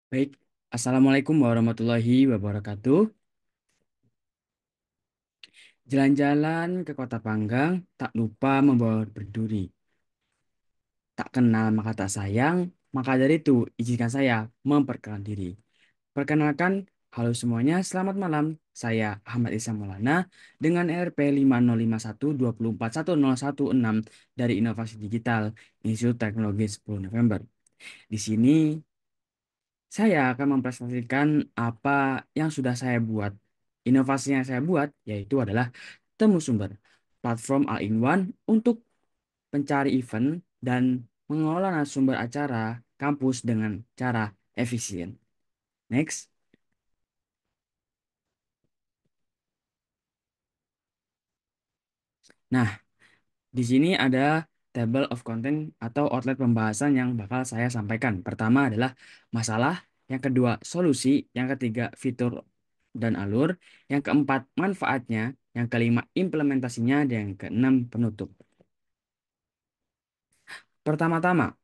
Baik, Assalamualaikum warahmatullahi wabarakatuh. Jalan-jalan ke Kota Panggang, tak lupa membawa berduri. Tak kenal maka tak sayang, maka dari itu izinkan saya memperkenalkan diri. Perkenalkan, halo semuanya, selamat malam. Saya Ahmad Isa Maulana dengan RP 5051241016 dari Inovasi Digital Institut Teknologi 10 November. Di sini saya akan mempresentasikan apa yang sudah saya buat. Inovasi yang saya buat yaitu adalah Temu Sumber, platform all-in-one untuk pencari event dan mengelola narasumber acara kampus dengan cara efisien. Next. Nah, di sini ada table of content atau outlet pembahasan yang bakal saya sampaikan. Pertama adalah masalah, yang kedua solusi, yang ketiga fitur dan alur, yang keempat manfaatnya, yang kelima implementasinya, dan yang keenam penutup. Pertama-tama,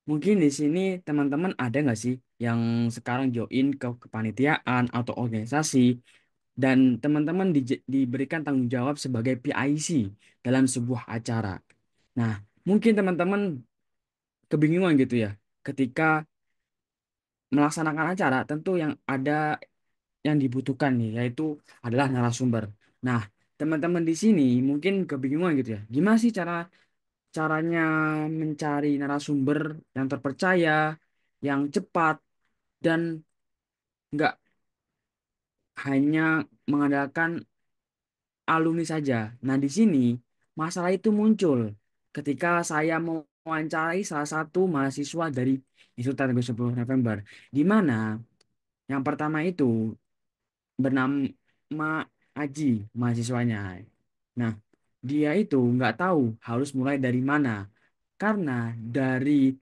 mungkin di sini teman-teman ada nggak sih yang sekarang join ke kepanitiaan atau organisasi dan teman-teman diberikan tanggung jawab sebagai PIC dalam sebuah acara. Nah, mungkin teman-teman kebingungan gitu ya ketika melaksanakan acara tentu yang ada yang dibutuhkan nih yaitu adalah narasumber. Nah, teman-teman di sini mungkin kebingungan gitu ya. Gimana sih caranya mencari narasumber yang terpercaya, yang cepat dan nggak hanya mengandalkan alumni saja. Nah, di sini masalah itu muncul ketika saya mewawancarai salah satu mahasiswa dari Institut Teknologi 10 November, di mana yang pertama itu bernama Aji, mahasiswanya. Nah, dia itu nggak tahu harus mulai dari mana, karena dari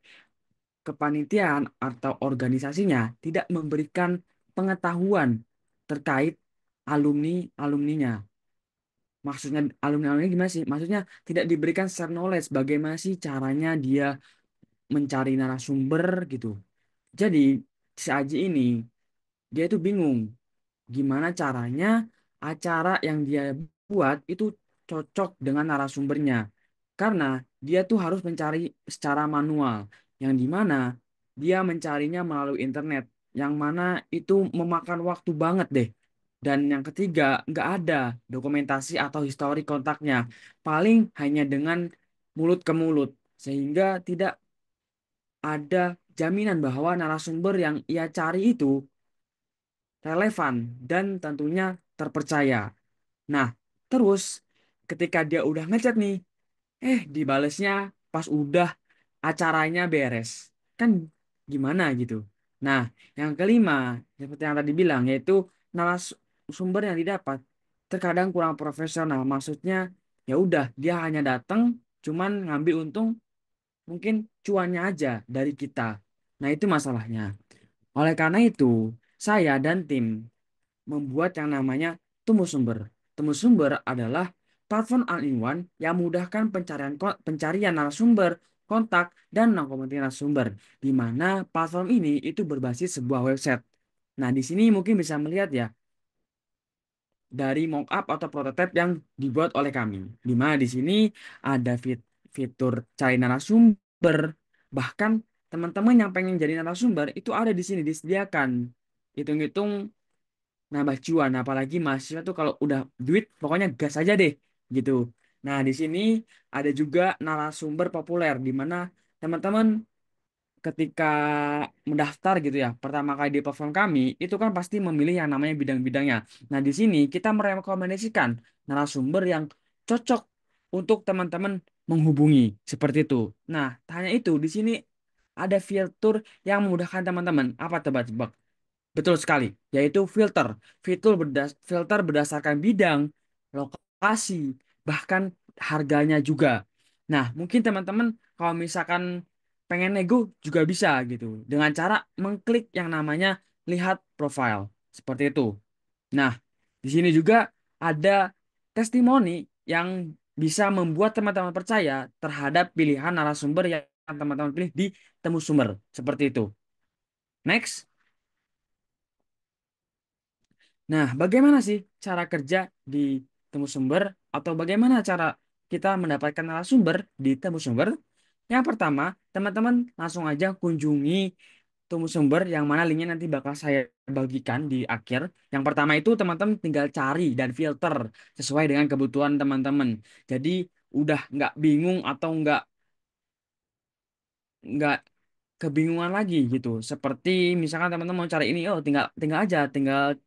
kepanitiaan atau organisasinya tidak memberikan pengetahuan terkait alumni-alumninya. Maksudnya alumni-alumni gimana sih? Maksudnya tidak diberikan share knowledge bagaimana sih caranya dia mencari narasumber gitu. Jadi si Aji ini dia itu bingung gimana caranya acara yang dia buat itu cocok dengan narasumbernya. Karena dia tuh harus mencari secara manual, yang dimana dia mencarinya melalui internet, yang mana itu memakan waktu banget deh. Dan yang ketiga, nggak ada dokumentasi atau histori kontaknya. Paling hanya dengan mulut ke mulut, sehingga tidak ada jaminan bahwa narasumber yang ia cari itu relevan dan tentunya terpercaya. Nah, terus ketika dia udah ngechat nih, dibalesnya pas udah acaranya beres. Kan gimana gitu. Nah, yang kelima, seperti yang tadi bilang, yaitu narasumber yang didapat terkadang kurang profesional. Maksudnya, ya udah, dia hanya datang, cuman ngambil untung, mungkin cuannya aja dari kita. Nah, itu masalahnya. Oleh karena itu, saya dan tim membuat yang namanya Temu Sumber. Temu Sumber adalah platform all-in-one yang memudahkan pencarian narasumber, kontak, dan non-komuniti narasumber, di mana platform ini itu berbasis sebuah website. Nah, di sini mungkin bisa melihat ya dari mockup atau prototipe yang dibuat oleh kami. Di mana di sini ada fitur cari narasumber, bahkan teman-teman yang pengen jadi narasumber itu ada di sini disediakan. Hitung-hitung nambah cuan, apalagi mahasiswa tuh kalau udah duit pokoknya gas aja deh gitu. Nah, di sini ada juga narasumber populer di mana teman-teman ketika mendaftar gitu ya pertama kali di platform kami itu kan pasti memilih yang namanya bidang-bidangnya. Nah, di sini kita merekomendasikan narasumber yang cocok untuk teman-teman menghubungi seperti itu. Nah, tanya itu di sini ada fitur yang memudahkan teman-teman. Apa tebak-tebak? Betul sekali, yaitu filter. Filter berdasarkan bidang, lokasi, bahkan harganya juga. Nah, mungkin teman-teman kalau misalkan pengen nego juga bisa gitu. Dengan cara mengklik yang namanya lihat profile. Seperti itu. Nah, di sini juga ada testimoni yang bisa membuat teman-teman percaya terhadap pilihan narasumber yang teman-teman pilih di temu sumber. Seperti itu. Next. Nah, bagaimana sih cara kerja di Temu Sumber atau bagaimana cara kita mendapatkan narasumber di Temu Sumber? Yang pertama, teman-teman langsung aja kunjungi Temu Sumber yang mana linknya nanti bakal saya bagikan di akhir. Yang pertama itu teman-teman tinggal cari dan filter sesuai dengan kebutuhan teman-teman. Jadi udah nggak bingung atau nggak kebingungan lagi gitu. Seperti misalkan teman-teman mau cari ini, oh tinggal tinggal aja, tinggal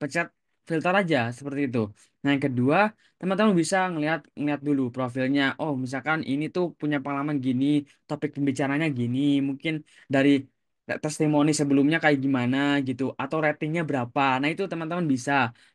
pencet filter aja seperti itu. Nah, yang kedua, teman-teman bisa ngelihat ngelihat dulu profilnya. Oh, misalkan ini tuh punya pengalaman gini, topik pembicaranya gini, mungkin dari testimoni sebelumnya kayak gimana gitu, atau ratingnya berapa. Nah, itu teman-teman bisa.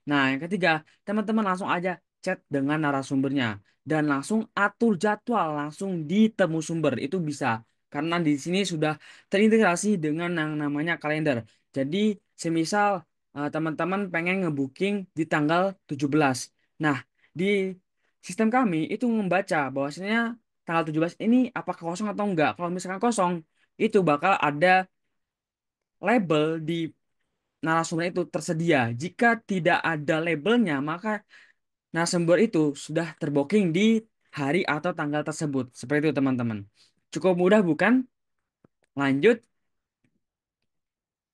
Nah, yang ketiga, teman-teman langsung aja chat dengan narasumbernya dan langsung atur jadwal langsung di temu sumber. Itu bisa. Karena di sini sudah terintegrasi dengan yang namanya kalender. Jadi, semisal teman-teman pengen ngebooking di tanggal 17. Nah, di sistem kami itu membaca bahwasanya tanggal 17 ini apakah kosong atau enggak. Kalau misalkan kosong, itu bakal ada label di narasumber itu tersedia. Jika tidak ada labelnya, maka narasumber itu sudah terbooking di hari atau tanggal tersebut. Seperti itu, teman-teman. Cukup mudah, bukan? Lanjut.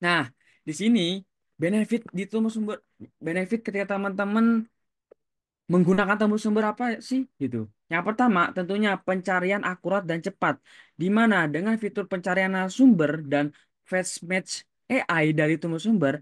Nah, di sini benefit di sumber benefit ketika teman-teman menggunakan tembus sumber apa sih gitu. Yang pertama tentunya pencarian akurat dan cepat. Di mana dengan fitur pencarian narasumber dan fast match AI dari tembus sumber,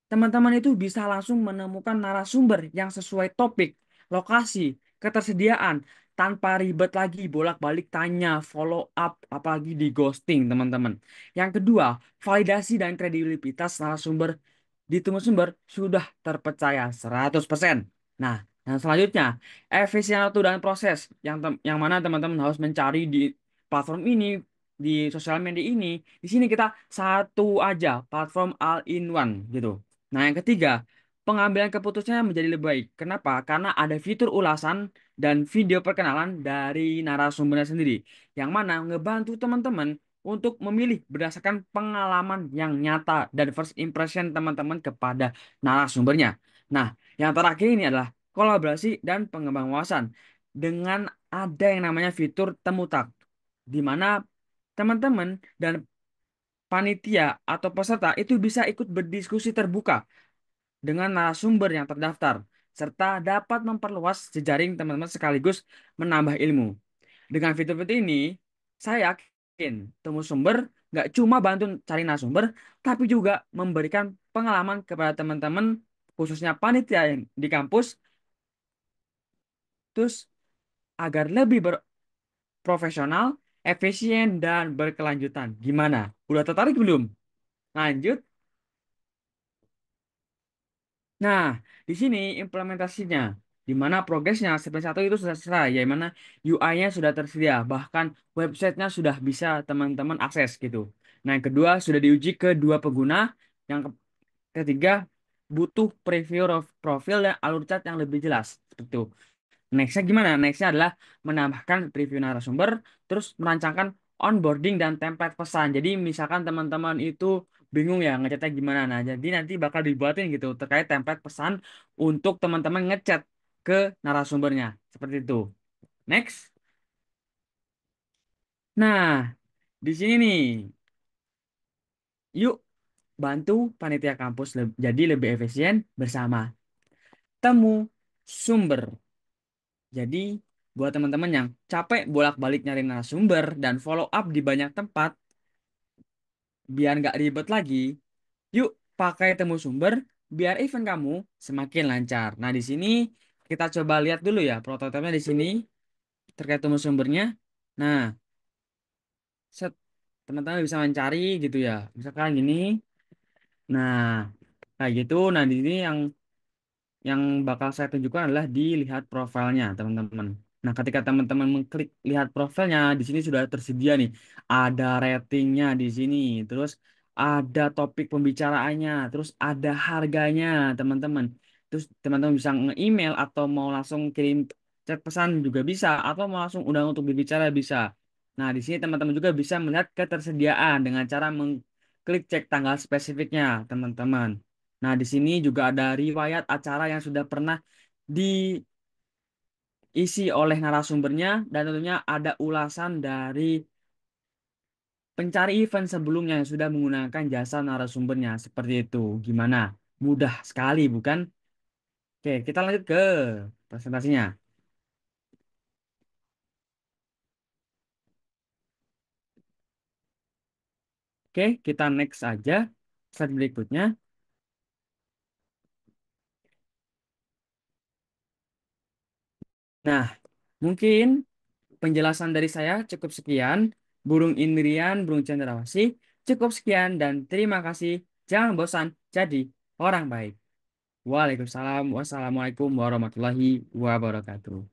teman-teman itu bisa langsung menemukan narasumber yang sesuai topik, lokasi, ketersediaan tanpa ribet lagi bolak-balik tanya, follow up, apalagi di ghosting, teman-teman. Yang kedua, validasi dan kredibilitas narasumber di sumber sudah terpercaya 100%. Nah, yang selanjutnya, efisien waktu dan proses yang mana teman-teman harus mencari di platform ini, di sosial media ini. Di sini kita satu aja platform all in one gitu. Nah, yang ketiga, pengambilan keputusannya menjadi lebih baik. Kenapa? Karena ada fitur ulasan dan video perkenalan dari narasumbernya sendiri, yang mana ngebantu teman-teman untuk memilih berdasarkan pengalaman yang nyata dan first impression teman-teman kepada narasumbernya. Nah, yang terakhir ini adalah kolaborasi dan pengembang wawasan dengan ada yang namanya fitur temu tak, di mana teman-teman dan panitia atau peserta itu bisa ikut berdiskusi terbuka dengan narasumber yang terdaftar, serta dapat memperluas jejaring teman-teman sekaligus menambah ilmu. Dengan fitur-fitur ini, saya yakin temu sumber nggak cuma bantu cari narasumber, tapi juga memberikan pengalaman kepada teman-teman, khususnya panitia yang di kampus, terus agar lebih berprofesional, efisien, dan berkelanjutan. Gimana? Udah tertarik belum? Lanjut. Nah, di sini implementasinya, di mana progresnya step 1 itu sudah selesai, ya mana UI-nya sudah tersedia, bahkan websitenya sudah bisa teman-teman akses gitu. Nah, yang kedua sudah diuji ke dua pengguna, yang ketiga butuh preview of profil dan alur chat yang lebih jelas. Seperti itu. Nextnya gimana? Nextnya adalah menambahkan preview narasumber, terus merancangkan onboarding dan template pesan. Jadi misalkan teman-teman itu bingung ya ngechatnya gimana. Nah, jadi nanti bakal dibuatin gitu terkait template pesan untuk teman-teman ngechat ke narasumbernya. Seperti itu. Next. Nah, di sini nih, yuk bantu panitia kampus jadi lebih efisien bersama temu sumber. Jadi, buat teman-teman yang capek bolak-balik nyari narasumber dan follow up di banyak tempat, biar nggak ribet lagi, yuk pakai temu sumber biar event kamu semakin lancar. Nah, di sini kita coba lihat dulu ya prototipenya di sini terkait temu sumbernya. Nah, set teman-teman bisa mencari gitu ya. Misalkan gini. Nah, kayak gitu. Nah, di sini yang bakal saya tunjukkan adalah dilihat profilnya, teman-teman. Nah, ketika teman-teman mengklik lihat profilnya, di sini sudah tersedia nih. Ada ratingnya di sini, terus ada topik pembicaraannya, terus ada harganya, teman-teman. Terus teman-teman bisa nge-email atau mau langsung kirim chat pesan juga bisa, atau mau langsung undang untuk berbicara bisa. Nah, di sini teman-teman juga bisa melihat ketersediaan dengan cara mengklik cek tanggal spesifiknya, teman-teman. Nah, di sini juga ada riwayat acara yang sudah pernah diisi oleh narasumbernya dan tentunya ada ulasan dari pencari event sebelumnya yang sudah menggunakan jasa narasumbernya. Seperti itu. Gimana? Mudah sekali, bukan? Oke, kita lanjut ke presentasinya. Oke, kita next aja. Slide berikutnya. Nah, mungkin penjelasan dari saya cukup sekian. Burung Indrian, burung cendrawasih. Cukup sekian dan terima kasih. Jangan bosan jadi orang baik. Waalaikumsalam. Wassalamualaikum warahmatullahi wabarakatuh.